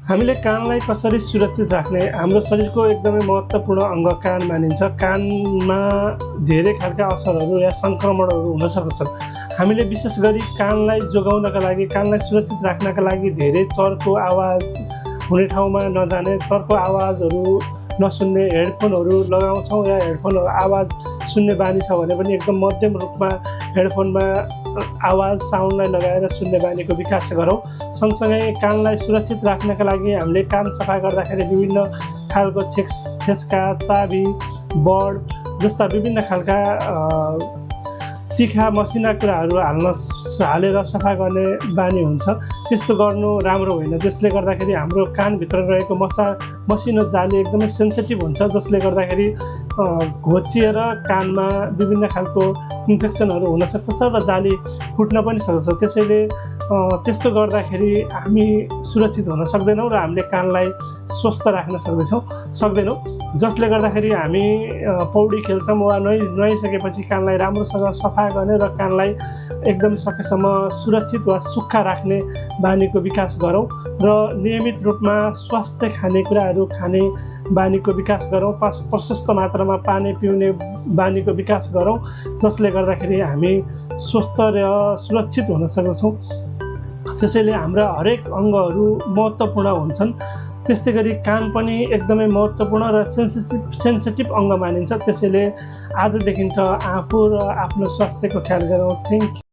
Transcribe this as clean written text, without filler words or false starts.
हामीले कानलाई कसरी सुरक्षित राख्ने? हाम्रो शरीरको एकदमै महत्त्वपूर्ण अङ्ग कान मानिन्छ। कानमा धेरै खालका असरहरू या सङ्क्रमणहरू हुन सक्दछन्। हामीले विशेष गरी कानलाई जोगाउनका लागि, कानलाई सुरक्षित राख्नका लागि धेरै चर्को आवाज हुने ठाउँमा नजाने, चर्को आवाजहरू नसुन्ने, हेडफोनहरू लगाउँछौँ या हेडफोनहरू आवाज सुन्ने बानी छ भने पनि एकदम मध्यम रूपमा हेडफोनमा आवाज साउन्डलाई लगाएर सुन्ने बानीको विकास गरौँ। सँगसँगै कानलाई सुरक्षित राख्नका लागि हामीले कान सफा गर्दाखेरि विभिन्न खालको छेस्का, चाबी, बड जस्ता विभिन्न खालका तिखा मसिना कुराहरू हालेर सफा गर्ने बानी हुन्छ। त्यस्तो गर्नु राम्रो होइन। त्यसले गर्दाखेरि हाम्रो कानभित्र रहेको मसिनो जाली एकदमै सेन्सिटिभ हुन्छ, जसले गर्दाखेरि घोचिएर कानमा विभिन्न खालको इन्फेक्सनहरू हुन सक्दछ र जाली फुट्न पनि सक्दछ। त्यसैले त्यस्तो गर्दाखेरि हामी सुरक्षित हुन सक्दैनौँ र हामीले कानलाई स्वस्थ राख्न सक्दैनौँ, जसले गर्दाखेरि हामी पौडी खेल्छौँ वा नुहाइसकेपछि कानलाई राम्रोसँग सफा गर्ने र कानलाई एकदम सकेसम्म सुरक्षित वा सुक्खा राख्ने बानीको विकास गरौँ र नियमित रूपमा स्वास्थ्य खानेकुराहरू खाने बानीको विकास गरौँ। प्रशस्त मात्रामा पानी पिउने बानीको विकास गरौँ, जसले गर्दाखेरि हामी स्वस्थ र सुरक्षित हुन सक्दछौँ। त्यसैले हाम्रा हरेक अङ्गहरू महत्त्वपूर्ण हुन्छन्। त्यस्तै गरी कान पनि एकदमै महत्त्वपूर्ण र सेन्सिटिभ अङ्ग मानिन्छ। त्यसैले आजदेखि आफू र आफ्नो स्वास्थ्यको ख्याल गरौँ। Thank you.